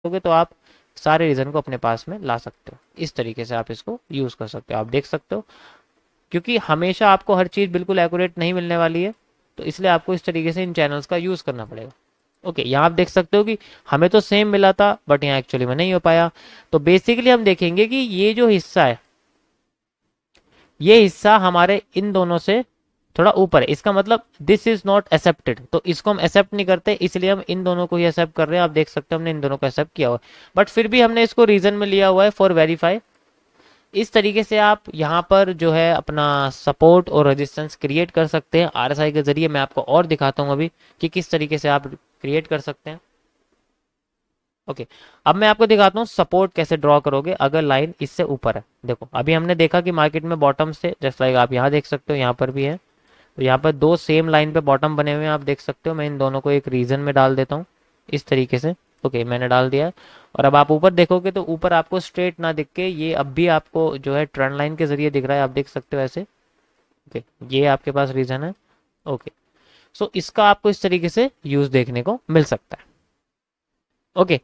करोगे तो आप सारे रीजन को अपने पास में ला सकते हो। इस तरीके से आप इसको यूज कर सकते हो। आप देख सकते हो क्योंकि हमेशा आपको हर चीज बिल्कुल एक्यूरेट नहीं मिलने वाली है, तो इसलिए आपको इस तरीके से इन चैनल्स का यूज करना पड़ेगा। ओके, यहाँ आप देख सकते हो कि हमें तो सेम मिला था बट यहाँ एक्चुअली में नहीं हो पाया। तो बेसिकली हम देखेंगे कि ये जो हिस्सा है, ये हिस्सा हमारे इन दोनों से थोड़ा ऊपर है, इसका मतलब दिस इज नॉट एक्सेप्टेड, तो इसको हम एक्सेप्ट नहीं करते, इसलिए हम इन दोनों को ही एक्सेप्ट कर रहे हैं। आप देख सकते हो हमने इन दोनों को एक्सेप्ट किया हुआ है, बट फिर भी हमने इसको रीजन में लिया हुआ है फॉर वेरीफाई। इस तरीके से आप यहाँ पर जो है अपना सपोर्ट और रेजिस्टेंस क्रिएट कर सकते हैं आरएसआई के जरिए। मैं आपको और दिखाता हूँ अभी कि किस तरीके से आप क्रिएट कर सकते हैं। ओके, अब मैं आपको दिखाता हूँ सपोर्ट कैसे ड्रॉ करोगे अगर लाइन इससे ऊपर है। देखो अभी हमने देखा कि मार्केट में बॉटम से जस्ट लाइक आप यहाँ देख सकते हो, यहाँ पर भी है, तो यहाँ पर दो सेम लाइन पे बॉटम बने हुए हैं, आप देख सकते हो। मैं इन दोनों को एक रीजन में डाल देता हूँ इस तरीके से। ओके, मैंने डाल दिया है। और अब आप ऊपर देखोगे तो ऊपर आपको स्ट्रेट ना दिख के ये अब भी आपको जो है ट्रेंड लाइन के जरिए दिख रहा है, आप देख सकते हो ऐसे। ओके, ये आपके पास रीजन है। ओके, सो इसका आपको इस तरीके से यूज देखने को मिल सकता है। ओके,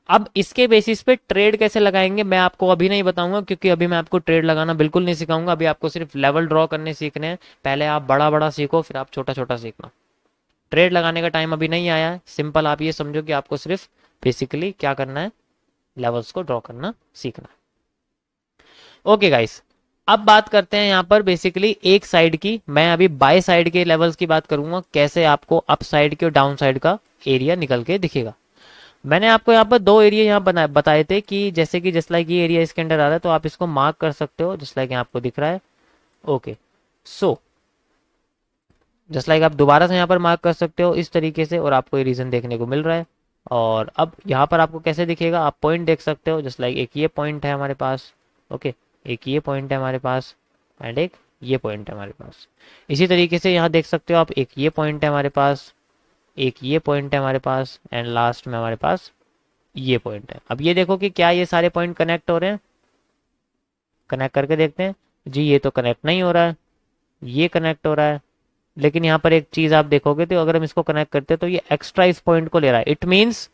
अब इसके बेसिस पे ट्रेड कैसे लगाएंगे मैं आपको अभी नहीं बताऊंगा, क्योंकि अभी मैं आपको ट्रेड लगाना बिल्कुल नहीं सिखाऊंगा। अभी आपको सिर्फ लेवल ड्रॉ करने सीखने हैं। पहले आप बड़ा बड़ा सीखो, फिर आप छोटा छोटा सीखना। ट्रेड लगाने का टाइम अभी नहीं आया है। सिंपल आप ये समझो कि आपको सिर्फ बेसिकली क्या करना है, लेवल्स को ड्रॉ करना सीखना है। ओके गाइस, अब बात करते हैं यहाँ पर बेसिकली एक साइड की। मैं अभी बाय साइड के लेवल्स की बात करूंगा, कैसे आपको अप साइड के और डाउन साइड का एरिया निकल के दिखेगा। मैंने आपको यहाँ पर दो एरिया यहाँ बना बताए थे कि जैसे कि जस्ट लाइक ये एरिया इसके अंदर आ रहा है, तो आप इसको मार्क कर सकते हो जस्ट लाइक यहाँ आपको दिख रहा है। ओके, सो जस्ट लाइक आप दोबारा से यहाँ पर मार्क कर सकते हो इस तरीके से, और आपको ये रीजन देखने को मिल रहा है। और अब यहाँ पर आपको कैसे दिखेगा, आप पॉइंट देख सकते हो जस्ट लाइक एक ये पॉइंट है हमारे पास। ओके, एक ये पॉइंट है हमारे पास एंड एक ये पॉइंट है हमारे पास। इसी तरीके से यहाँ देख सकते हो आप, एक ये पॉइंट है हमारे पास, एक ये पॉइंट है हमारे पास एंड लास्ट में हमारे पास ये पॉइंट है। अब ये देखो कि क्या ये सारे पॉइंट कनेक्ट हो रहे हैं, कनेक्ट करके देखते हैं। जी ये तो कनेक्ट नहीं हो रहा है, ये कनेक्ट हो रहा है। लेकिन यहाँ पर एक चीज आप देखोगे तो अगर हम इसको कनेक्ट करते हैं तो ये एक्स्ट्रा इस पॉइंट को ले रहा है। इट मीन्स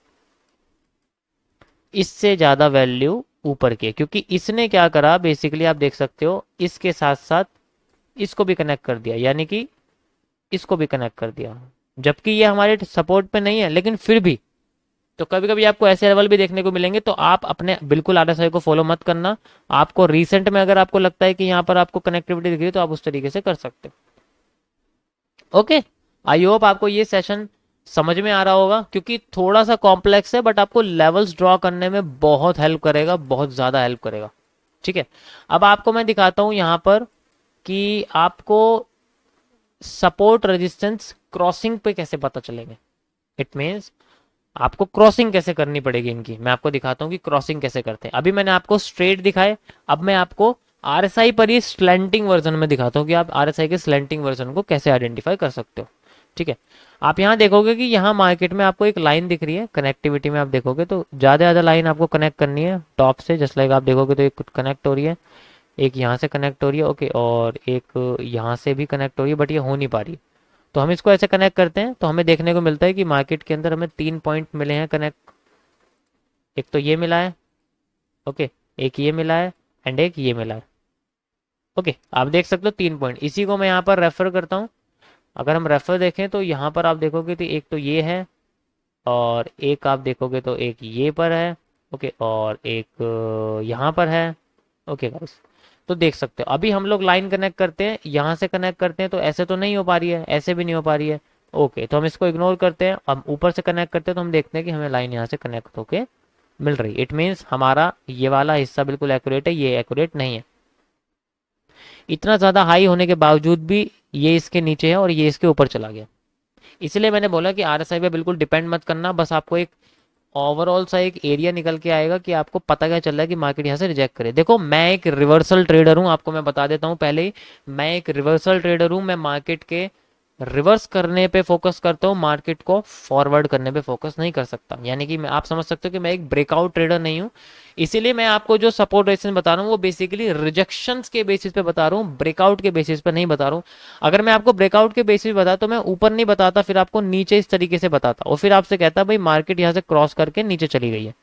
इससे ज्यादा वैल्यू ऊपर की है, क्योंकि इसने क्या करा बेसिकली आप देख सकते हो, इसके साथ साथ इसको भी कनेक्ट कर दिया, यानी कि इसको भी कनेक्ट कर दिया। जबकि ये हमारे सपोर्ट पे नहीं है, लेकिन फिर भी तो कभी कभी आपको ऐसे लेवल भी देखने को मिलेंगे। तो आप अपने बिल्कुल आरएसआई को फॉलो मत करना। आपको रिसेंट में अगर आपको लगता है कि यहाँ पर आपको कनेक्टिविटी दिख रही है तो आप उस तरीके से कर सकते हो। ओके, आई होप आपको ये सेशन समझ में आ रहा होगा, क्योंकि थोड़ा सा कॉम्प्लेक्स है बट आपको लेवल्स ड्रॉ करने में बहुत हेल्प करेगा, बहुत ज्यादा हेल्प करेगा। ठीक है, अब आपको मैं दिखाता हूं यहाँ पर कि आपको सपोर्ट रेजिस्टेंस क्रॉसिंग पे कैसे पता चलेंगे। इट मीन्स आपको क्रॉसिंग कैसे करनी पड़ेगी इनकी, मैं आपको दिखाता हूँ कि क्रॉसिंग कैसे करते हैं। अभी मैंने आपको स्ट्रेट दिखाए, अब मैं आपको आरएसआई पर ही स्लैंटिंग वर्जन में दिखाता हूँ कि आप आरएसआई के स्लैंटिंग वर्जन को कैसे आइडेंटिफाई कर सकते हो। ठीक है, आप यहाँ देखोगे कि यहाँ मार्केट में आपको एक लाइन दिख रही है कनेक्टिविटी में। आप देखोगे तो ज्यादा लाइन आपको कनेक्ट करनी है टॉप से, जस्ट लाइक आप देखोगे तो एक कनेक्ट हो रही है, एक यहाँ से कनेक्ट हो रही है। ओके, और एक यहाँ से भी कनेक्ट हो रही है, बट ये हो नहीं पा रही। तो हम इसको ऐसे कनेक्ट करते हैं तो हमें देखने को मिलता है कि मार्केट के अंदर हमें 3 पॉइंट मिले हैं कनेक्ट। एक तो ये मिला है, ओके, एक ये मिला है एंड एक ये मिला है। ओके, आप देख सकते हो 3 पॉइंट। इसी को मैं यहाँ पर रेफर करता हूँ। अगर हम रेफर देखें तो यहाँ पर आप देखोगे तो एक तो ये है, और एक आप देखोगे तो एक ये पर है। ओके, और एक यहाँ पर है। ओके गाइस, तो देख सकते हो अभी हम लोग लाइन कनेक्ट करते हैं, यहाँ से कनेक्ट करते हैं तो ऐसे तो नहीं हो पा रही है, ऐसे भी नहीं हो पा रही है। ओके, तो हम इसको इग्नोर करते हैं। हम ऊपर से कनेक्ट करते हैं तो हम देखते हैं कि हमें लाइन यहाँ से कनेक्ट होके मिल रही है। इट मीन्स हमारा ये वाला हिस्सा बिल्कुल एक्यूरेट है, ये एक्यूरेट नहीं है। इतना ज़्यादा हाई होने के बावजूद भी ये इसके नीचे है और ये इसके ऊपर चला गया। इसलिए मैंने बोला कि आरएसआई पे बिल्कुल डिपेंड मत करना, बस आपको एक ओवरऑल सा एक एरिया निकल के आएगा कि आपको पता क्या चल रहा है कि मार्केट यहाँ से रिजेक्ट करे। देखो मैं एक रिवर्सल ट्रेडर हूँ, आपको मैं बता देता हूँ पहले ही, मैं एक रिवर्सल ट्रेडर हूँ। मैं मार्केट के रिवर्स करने पे फोकस करता हूँ, मार्केट को फॉरवर्ड करने पे फोकस नहीं कर सकता। यानी कि मैं, आप समझ सकते हो कि मैं एक ब्रेकआउट ट्रेडर नहीं हूँ। इसीलिए मैं आपको जो सपोर्ट रेजिस्टेंस बता रहा हूँ वो बेसिकली रिजेक्शंस के बेसिस पे बता रहा हूँ, ब्रेकआउट के बेसिस पे नहीं बता रहा हूँ। अगर मैं आपको ब्रेकआउट के बेसिस पे बता तो मैं ऊपर नहीं बताता, फिर आपको नीचे इस तरीके से बताता और फिर आपसे कहता भाई मार्केट यहाँ से क्रॉस करके नीचे चली गई है।